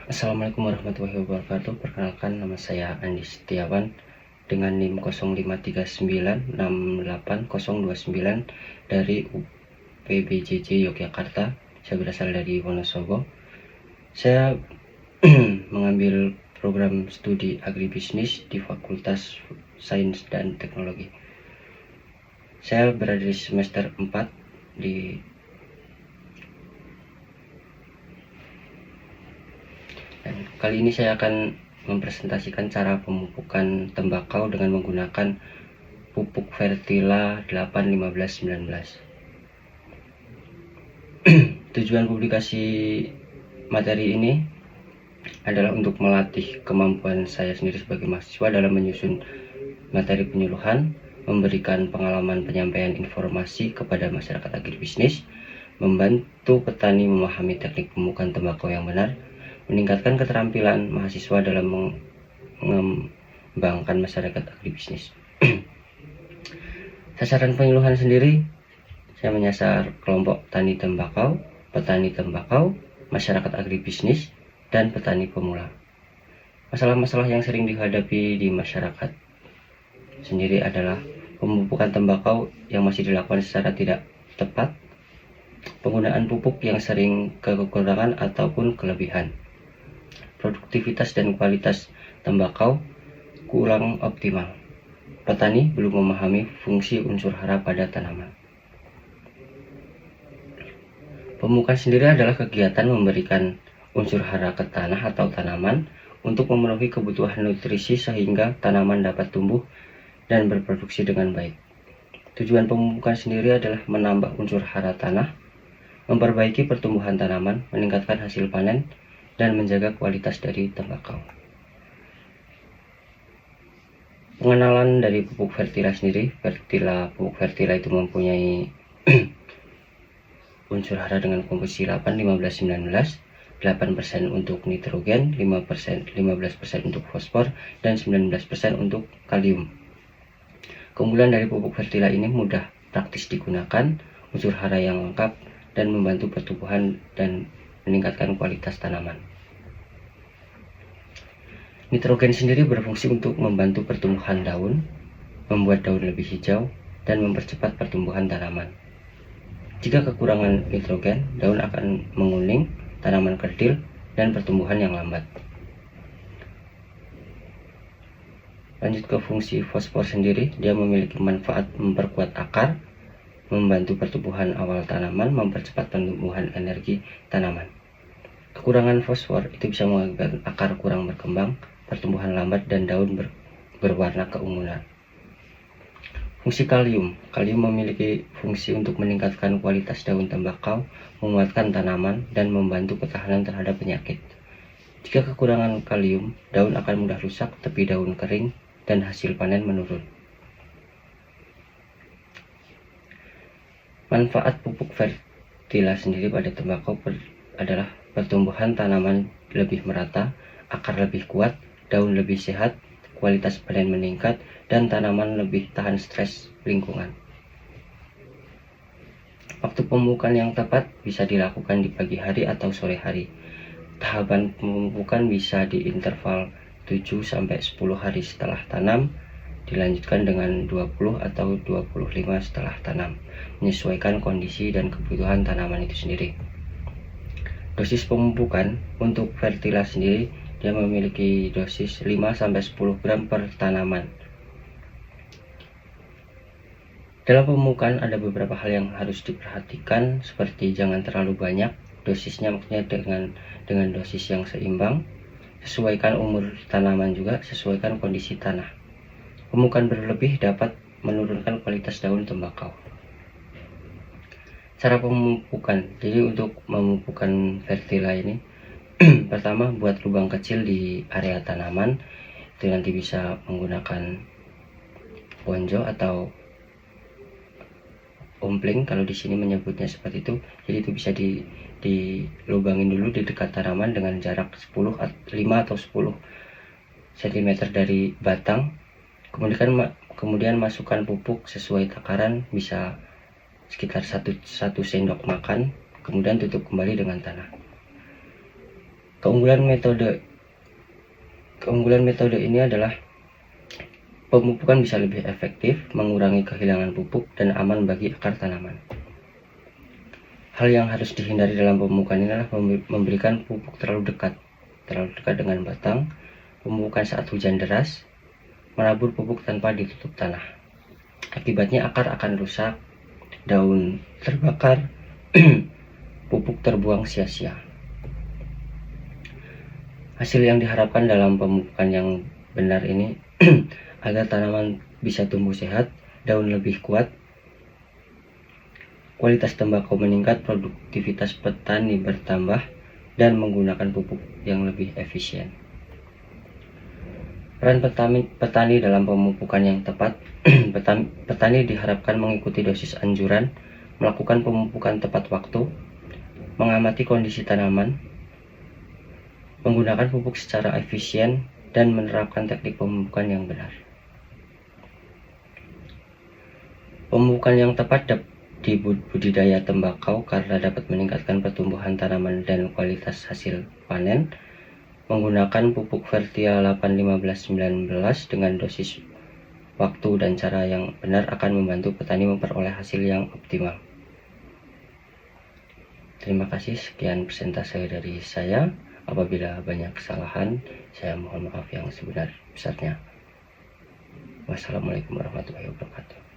Assalamualaikum warahmatullahi wabarakatuh. Perkenalkan, nama saya Andi Setiawan dengan NIM 0539688029 dari UPBJJ Yogyakarta. Saya berasal dari Wonosobo. Saya mengambil program studi agribisnis di Fakultas Sains dan Teknologi. Saya berada di semester 4 dan kali ini saya akan mempresentasikan cara pemupukan tembakau dengan menggunakan pupuk Fertila 81519. Tujuan publikasi materi ini adalah untuk melatih kemampuan saya sendiri sebagai mahasiswa dalam menyusun materi penyuluhan, memberikan pengalaman penyampaian informasi kepada masyarakat agribisnis, membantu petani memahami teknik pemupukan tembakau yang benar, meningkatkan keterampilan mahasiswa dalam mengembangkan masyarakat agribisnis. Sasaran penyuluhan sendiri, saya menyasar kelompok tani tembakau, petani tembakau, masyarakat agribisnis, dan petani pemula. Masalah-masalah yang sering dihadapi di masyarakat sendiri adalah pemupukan tembakau yang masih dilakukan secara tidak tepat, penggunaan pupuk yang sering kekurangan ataupun kelebihan, produktivitas dan kualitas tembakau kurang optimal. Petani belum memahami fungsi unsur hara pada tanaman. Pemupukan sendiri adalah kegiatan memberikan unsur hara ke tanah atau tanaman untuk memenuhi kebutuhan nutrisi sehingga tanaman dapat tumbuh dan berproduksi dengan baik. Tujuan pemupukan sendiri adalah menambah unsur hara tanah, memperbaiki pertumbuhan tanaman, meningkatkan hasil panen, dan menjaga kualitas dari tembakau. Pengenalan dari pupuk Fertila sendiri, pupuk Fertila itu mempunyai unsur hara dengan komposisi 8-15-19, 8% untuk nitrogen, 15% untuk fosfor, dan 19% untuk kalium. Keunggulan dari pupuk Fertila ini mudah, praktis digunakan, unsur hara yang lengkap, dan membantu pertumbuhan dan meningkatkan kualitas tanaman. Nitrogen sendiri berfungsi untuk membantu pertumbuhan daun, membuat daun lebih hijau, dan mempercepat pertumbuhan tanaman. Jika kekurangan nitrogen, daun akan menguning, tanaman kerdil, dan pertumbuhan yang lambat. Lanjut ke fungsi fosfor sendiri, dia memiliki manfaat memperkuat akar, membantu pertumbuhan awal tanaman, mempercepat pertumbuhan energi tanaman. Kekurangan fosfor itu bisa mengakibatkan akar kurang berkembang, pertumbuhan lambat, dan daun berwarna keunguan. Fungsi kalium. Kalium memiliki fungsi untuk meningkatkan kualitas daun tembakau, menguatkan tanaman, dan membantu ketahanan terhadap penyakit. Jika kekurangan kalium, daun akan mudah rusak, tepi daun kering, dan hasil panen menurun. Manfaat pupuk Fertila sendiri pada tembakau adalah pertumbuhan tanaman lebih merata, akar lebih kuat, daun lebih sehat, kualitas panen meningkat, dan tanaman lebih tahan stres lingkungan. Waktu pemupukan yang tepat bisa dilakukan di pagi hari atau sore hari. Tahapan pemupukan bisa di interval 7-10 hari setelah tanam, dilanjutkan dengan 20 atau 25 setelah tanam, menyesuaikan kondisi dan kebutuhan tanaman itu sendiri. Dosis pemupukan untuk Fertila sendiri, dia memiliki dosis 5-10 gram per tanaman. Dalam pemupukan ada beberapa hal yang harus diperhatikan, seperti jangan terlalu banyak dosisnya, maksudnya dengan dosis yang seimbang. Sesuaikan umur tanaman juga, sesuaikan kondisi tanah. Pemupukan berlebih dapat menurunkan kualitas daun tembakau. Cara pemupukan, jadi untuk memupukkan Fertila ini, pertama buat lubang kecil di area tanaman, itu nanti bisa menggunakan ponjo atau ompling kalau di sini menyebutnya seperti itu. Jadi itu bisa dilubangin dulu di dekat tanaman dengan jarak 5 atau 10 cm dari batang. Kemudian masukkan pupuk sesuai takaran, bisa sekitar 1 sendok makan, kemudian tutup kembali dengan tanah. Keunggulan metode ini adalah pemupukan bisa lebih efektif, mengurangi kehilangan pupuk, dan aman bagi akar tanaman. Hal yang harus dihindari dalam pemupukan ini adalah memberikan pupuk terlalu dekat dengan batang, pemupukan saat hujan deras, menabur pupuk tanpa ditutup tanah. Akibatnya akar akan rusak, daun terbakar, pupuk terbuang sia-sia. Hasil yang diharapkan dalam pemupukan yang benar ini agar tanaman bisa tumbuh sehat, daun lebih kuat, kualitas tembakau meningkat, produktivitas petani bertambah, dan menggunakan pupuk yang lebih efisien. Peran petani dalam pemupukan yang tepat. Petani diharapkan mengikuti dosis anjuran, melakukan pemupukan tepat waktu, mengamati kondisi tanaman, menggunakan pupuk secara efisien, dan menerapkan teknik pemupukan yang benar. Pemupukan yang tepat di budidaya tembakau karena dapat meningkatkan pertumbuhan tanaman dan kualitas hasil panen. Menggunakan pupuk Vertia 8-15-19 dengan dosis waktu dan cara yang benar akan membantu petani memperoleh hasil yang optimal. Terima kasih, sekian presentasi dari saya. Apabila banyak kesalahan, saya mohon maaf yang sebenar-besarnya. Wassalamualaikum warahmatullahi wabarakatuh.